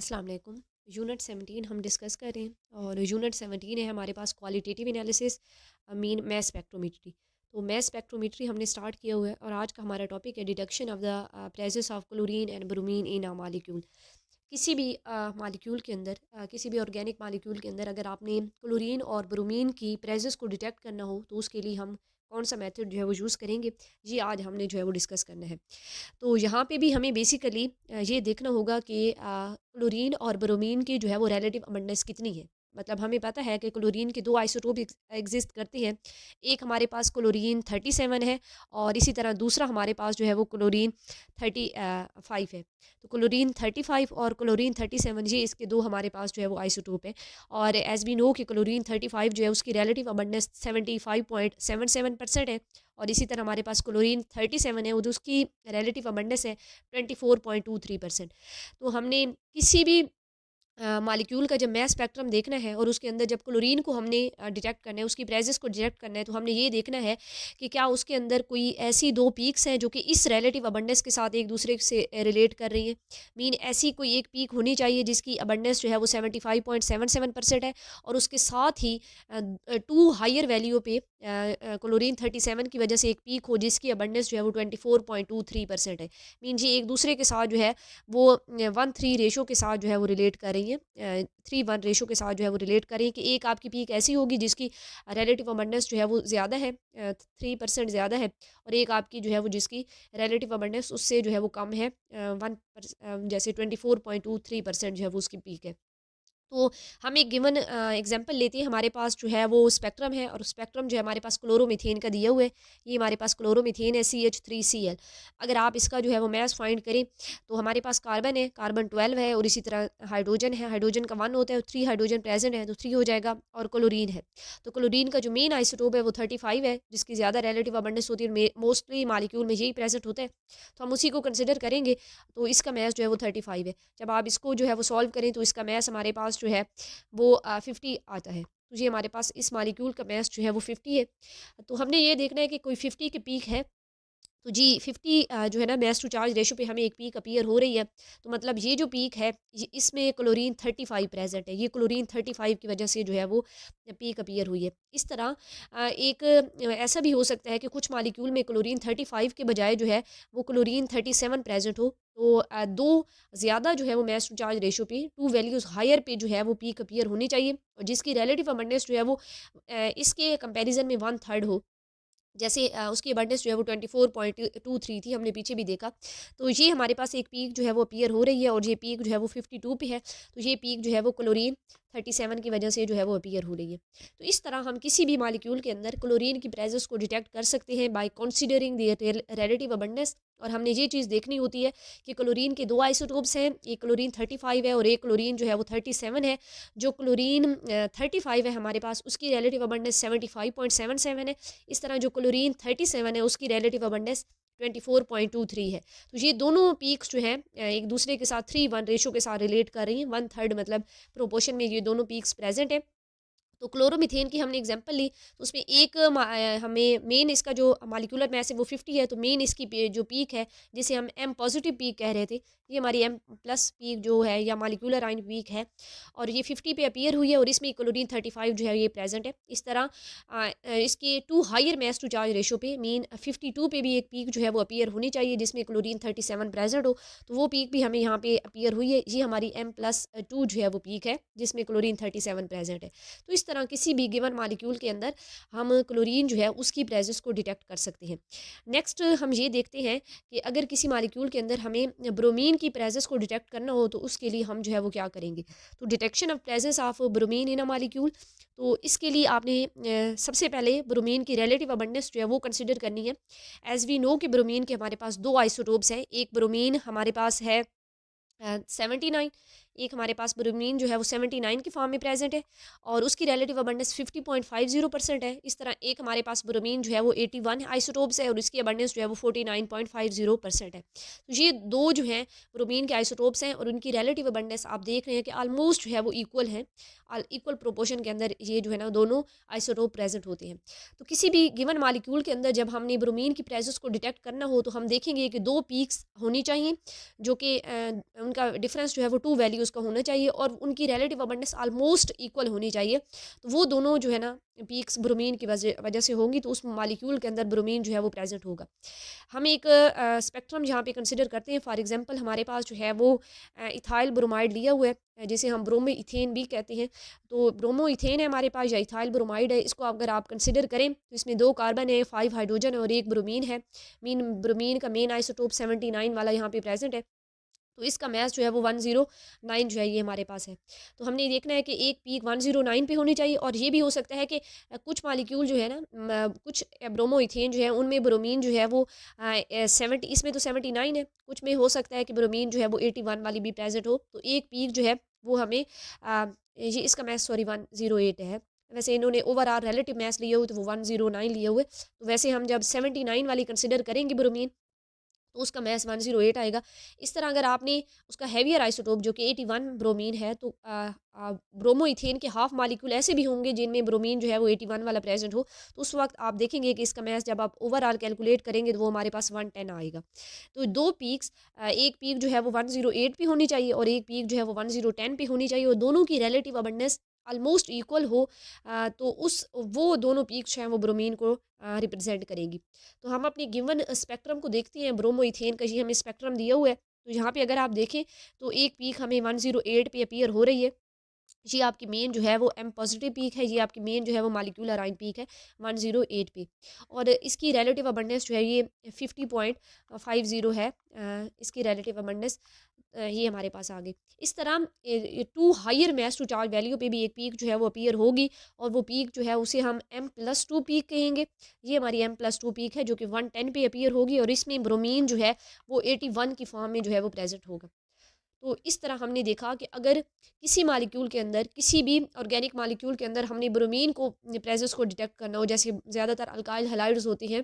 अस्सलाम वालेकुम। यूनिट 17 हम डिस्कस कर रहे हैं और यूनिट 17 है हमारे पास qualitative analysis mean mass spectrometry. तो मैस स्पेक्ट्रोमेट्री हमने स्टार्ट किया हुआ है और आज का हमारा टॉपिक है deduction of the presence of chlorine and bromine in a molecule. किसी भी मॉलिक्यूल के अंदर किसी भी ऑर्गेनिक मॉलिक्यूल के अंदर अगर आपने क्लोरीन और ब्रोमीन की प्रेजेंस को डिटेक्ट करना हो तो उसके लिए हम कौन सा मेथड जो है वो यूज़ करेंगे, ये आज हमने जो है वो डिस्कस करना है। तो यहाँ पे भी हमें बेसिकली ये देखना होगा कि क्लोरीन और ब्रोमीन की जो है वो रिलेटिव अबंडेंस कितनी है। मतलब हमें पता है कि क्लोरीन के 2 आइसोटोप एग्जिस्ट करते हैं। एक हमारे पास क्लोरीन 37 है और इसी तरह दूसरा हमारे पास जो है वो क्लोरीन 35 है। तो क्लोरीन 35 और क्लोरीन 37 ये इसके दो हमारे पास जो है वो आइसोटोप है। और एज़ वी नो कि क्लोरीन 35 जो है उसकी रिलेटिव अबंडेंस 75.77% है और इसी तरह हमारे पास क्लोरीन 37 है, वो जो उसकी रिलेटिव अबंडेंस है 24.23%। तो हमने किसी भी मॉलिक्यूल का जब मैस स्पेक्ट्रम देखना है और उसके अंदर जब क्लोरीन को हमने डिटेक्ट करना है, उसकी प्रेजेंस को डिटेक्ट करना है, तो हमने ये देखना है कि क्या उसके अंदर कोई ऐसी दो पीक्स हैं जो कि इस रिलेटिव अबंडेंस के साथ एक दूसरे से रिलेट कर रही हैं। मीन ऐसी कोई एक पीक होनी चाहिए जिसकी अबंडेंस जो है वो 75.77% है और उसके साथ ही टू हायर वैल्यू पे क्लोरीन 37 की वजह से एक पीक हो जिसकी अबंडेंस जो है वो 24.23% है। मीन जी एक दूसरे के साथ जो है वो 1:3 रेशो के साथ जो है वो रिलेट कर रही हैं, 3:1 रेशो के साथ जो है वो रिलेट कर रही हैं कि एक आपकी पीक ऐसी होगी जिसकी रिलेटिव अबंडेंस जो है वो ज़्यादा है, 3% ज़्यादा है और एक आपकी जो है वो जिसकी रिलेटिव अबंडेंस उससे जो है वो कम है, जैसे 24.23% जो है वो उसकी पीक है। तो हम एक गिवन एग्जांपल लेते हैं। हमारे पास जो है वो स्पेक्ट्रम है और स्पेक्ट्रम जो है हमारे पास क्लोरोमीथेन का दिया हुआ है। ये हमारे पास क्लोरोमीथेन है CH3Cl। अगर आप इसका जो है वो मैस फाइंड करें तो हमारे पास कार्बन है, कार्बन 12 है और इसी तरह हाइड्रोजन है, हाइड्रोजन का 1 होता है, 3 हाइड्रोजन प्रेजेंट है तो 3 हो जाएगा और क्लोरीन है। तो क्लोरीन का जो मेन आइसोटोप है वो 35 है जिसकी ज़्यादा रिलेटिव अबंडेंस होती है, मोस्टली मालिक्यूल में यही प्रेजेंट होता है, तो हम उसी को कंसिडर करेंगे। तो इसका मैस जो है वो 35 है। जब आप इसको जो है वो सॉल्व करें तो इसका मैस हमारे पास जो है वो 50 आता है। तो ये हमारे पास इस मॉलिक्यूल का मास जो है वो 50 है। तो हमने ये देखना है कि कोई 50 की पीक है तो जी 50 जो है ना मास टू चार्ज रेशो पे हमें एक पीक अपीयर हो रही है। तो मतलब ये जो पीक है ये इसमें क्लोरीन 35 प्रेजेंट है। ये क्लोरीन 35 की वजह से जो है वो पीक अपीयर हुई है। इस तरह एक ऐसा भी हो सकता है कि कुछ मॉलिक्यूल में क्लोरीन 35 के बजाय जो है वो क्लोरीन 37 प्रेजेंट हो। तो दो ज़्यादा जो है वो मास टू चार्ज रेशो पे टू वैल्यूज़ हायर पे जो है वो पीक अपीयर होनी चाहिए और जिसकी रिलेटिव अबंडेंस जो है वो इसके कंपैरिजन में 1/3 हो। जैसे उसकी अबंडेंस जो है वो 24.23 थी, हमने पीछे भी देखा। तो ये हमारे पास एक पीक जो है वो अपीयर हो रही है और ये पीक जो है वो 52 पे है। तो ये पीक जो है वो क्लोरीन 37 की वजह से जो है वो अपीयर हो रही है। तो इस तरह हम किसी भी मॉलिक्यूल के अंदर क्लोरीन की प्रेजेंस को डिटेक्ट कर सकते हैं by considering the relative abundance. और हमने ये चीज़ देखनी होती है कि क्लोरीन के 2 आइसोटोप्स हैं, एक क्लोरीन 35 है और एक क्लोरीन जो है वो 37 है। जो क्लोरीन 35 है हमारे पास उसकी रिलेटिव अबंडेंस 75.77 है। इस तरह जो क्लोरीन 37 है उसकी रिलेटिव अबंडेंस 24.23 है। तो ये दोनों पीक्स जो हैं एक दूसरे के साथ 3:1 रेशो के साथ रिलेट कर रही हैं, 1/3 मतलब प्रोपोर्शन में ये दोनों पीक्स प्रेजेंट हैं। तो क्लोरोमीथेन की हमने एग्जांपल ली तो उसमें एक हमें मेन इसका जो मॉलिक्यूलर मास है वो 50 है, तो मेन इसकी जो पीक है जिसे हम एम पॉजिटिव पीक कह रहे थे, ये हमारी एम प्लस पीक जो है या मॉलिक्यूलर आयन पीक है और ये 50 पे अपीयर हुई है और इसमें क्लोरीन 35 जो है ये प्रेजेंट है। इस तरह इसके to higher mass to charge ratio पे मीन 52 पे भी एक पीक जो है वो अपीयर होनी चाहिए जिसमें क्लोरीन 37 प्रेजेंट हो। तो वो पीक भी हमें यहाँ पे अपीयर हुई है, ये हमारी M+2 जो है वो पीक है जिसमें क्लोरीन 37 प्रेजेंट है। तो इस तरह किसी भी गिवन मॉलिक्यूल के अंदर हम क्लोरीन जो है उसकी प्रेजेंस को डिटेक्ट कर सकते हैं। नेक्स्ट हम ये देखते हैं कि अगर किसी मॉलिक्यूल के अंदर हमें ब्रोमीन की प्रेजेंस को डिटेक्ट करना हो तो उसके लिए हम जो है वो क्या करेंगे। तो detection of presence of bromine in a molecule, तो इसके लिए आपने सबसे पहले ब्रोमीन की रिलेटिव अबंडेंस जो है वो कंसिडर करनी है। एज वी नो कि ब्रोमीन के हमारे पास दो आइसोटोप्स हैं, एक ब्रोमीन हमारे पास है 79, एक हमारे पास ब्रोमीन जो है वो 79 के फॉर्म में प्रेजेंट है और उसकी रिलेटिव अबंडेंस 50.50% है। इस तरह एक हमारे पास ब्रोमीन जो है वो 81 आइसोटोप्स है और इसकी अबंडेंस जो है वो 49.50% है। तो ये दो जो हैं ब्रोमीन के आइसोटोप्स हैं और उनकी रिलेटिव अबंडेंस आप देख रहे हैं कि ऑलमोस्ट जो है वो इक्वल है, इक्वल प्रोपोर्शन के अंदर ये जो है ना दोनों आइसोटोप प्रेजेंट होते हैं। तो किसी भी गिवन मॉलिक्यूल के अंदर जब हमने ब्रोमीन की प्रेजेंस को डिटेक्ट करना हो तो हम देखेंगे कि दो पीक्स होनी चाहिए जो कि उनका डिफरेंस जो है वो टू वैल्यूज़ वैल्यू उसका होना चाहिए और उनकी रिलेटिव अबंडेंस ऑलमोस्ट इक्वल होनी चाहिए। तो वो दोनों जो है ना पीक्स ब्रोमीन की वजह से होंगी, तो उस मॉलिक्यूल के अंदर ब्रोमीन जो है वो प्रेजेंट होगा। हम एक स्पेक्ट्रम यहाँ पे कंसिडर करते हैं। फॉर एग्जांपल हमारे पास जो है वो इथाइल ब्रोमाइड लिया हुआ है, जिसे हम ब्रोमो इथेन भी कहते हैं। तो ब्रोमो इथेन है हमारे पास या इथाइल ब्रोमाइड है, इसको अगर आप कंसिडर करें तो इसमें 2 कार्बन है, 5 हाइड्रोजन है और 1 ब्रोमीन है। ब्रोमीन का मेन आइसोटोप 79 वाला यहाँ पे प्रेजेंट है। तो इसका मैच जो है वो 109 जो है ये हमारे पास है। तो हमने देखना है कि एक पीक 109 पे होनी चाहिए, और ये भी हो सकता है कि कुछ मॉलिक्यूल जो है ना कुछ ब्रोमो इथेन जो है उनमें ब्रोमीन जो है वो 70, इसमें तो 79 है, कुछ में हो सकता है कि ब्रोमीन जो है वो 81 वाली भी प्रेजेंट हो। तो एक पीक जो है वो हमें ये इसका मैच सॉरी 108 है। वैसे इन्होंने ओवरऑल रिलेटिव मैच लिए हुए तो वो 109 लिए हुए। तो वैसे हम जब 79 वाली कंसिडर करेंगे ब्रोमीन, तो उसका मैस 108 आएगा। इस तरह अगर आपने उसका हेवियर आइसोटोप जो कि 81 ब्रोमीन है, तो ब्रोमो इथेन के हाफ मॉलिक्यूल ऐसे भी होंगे जिनमें ब्रोमीन जो है वो 81 वाला प्रेजेंट हो। तो उस वक्त आप देखेंगे कि इसका मैस जब आप ओवरऑल कैलकुलेट करेंगे तो वो हमारे पास 110 आएगा। तो 2 पीक्स, एक पीक जो है वो 108 पे होनी चाहिए और एक पीक जो है वो 1010 पे होनी चाहिए, और दोनों की रिलेटिव अबंडेंस ऑलमोस्ट इक्वल हो। तो उस वो दोनों पीक्स हैं वो ब्रोमीन को रिप्रेजेंट करेंगी। तो हम अपनी गिवन स्पेक्ट्रम को देखते हैं। ब्रोमो इथेन का ये हमें स्पेक्ट्रम दिया हुआ है। तो यहाँ पे अगर आप देखें तो एक पीक हमें 108 पे अपीयर हो रही है। ये आपकी मेन जो है वो एम पॉजिटिव पीक है, ये आपकी मेन जो है वो मॉलिक्यूलर आयन पीक है 108 पे, और इसकी रिलेटिव अबंडेंस जो है ये 50.50 है। इसकी रिलेटिव अबंडेंस ये हमारे पास आ गई। इस तरह to higher mass to charge value पे भी एक पीक जो है वो अपीयर होगी, और वो पीक जो है उसे हम M+2 पीक कहेंगे। ये हमारी M+2 पीक है जो कि 110 पे अपीयर होगी, और इसमें ब्रोमीन जो है वो 81 की फॉर्म में जो है वो प्रेजेंट होगा। तो इस तरह हमने देखा कि अगर किसी मॉलिक्यूल के अंदर, किसी भी ऑर्गेनिक मॉलिक्यूल के अंदर हमने ब्रोमीन को प्रेजेंस को डिटेक्ट करना हो, जैसे ज़्यादातर अल्काइल हैलाइड्स होती हैं,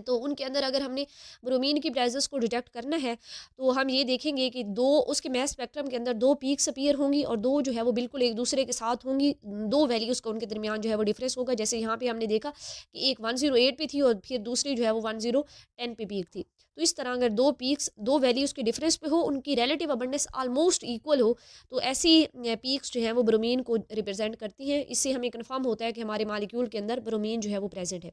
तो उनके अंदर अगर हमने ब्रोमीन की प्रेजेंस को डिटेक्ट करना है, तो हम ये देखेंगे कि दो उसके मैस स्पेक्ट्रम के अंदर 2 पीक्स अपीयर होंगी, और 2 जो है वो बिल्कुल एक दूसरे के साथ होंगी। 2 वैल्यूज़ का उनके दरमियान जो है वो डिफरेंस होगा। जैसे यहाँ पे हमने देखा कि एक 108 पे थी और फिर दूसरी जो है वो 1010 पे पीक थी। तो इस तरह अगर 2 पीक्स 2 वैल्यूज़ के डिफरेंस पे हो, उनकी रिलेटिव अबंडेंस ऑलमोस्ट इक्वल हो, तो ऐसी पीक्स जो हैं वो ब्रोमीन को रिप्रेजेंट करती हैं। इससे हमें कन्फर्म होता है कि हमारे मॉलिक्यूल के अंदर ब्रोमीन जो है वो प्रेजेंट है।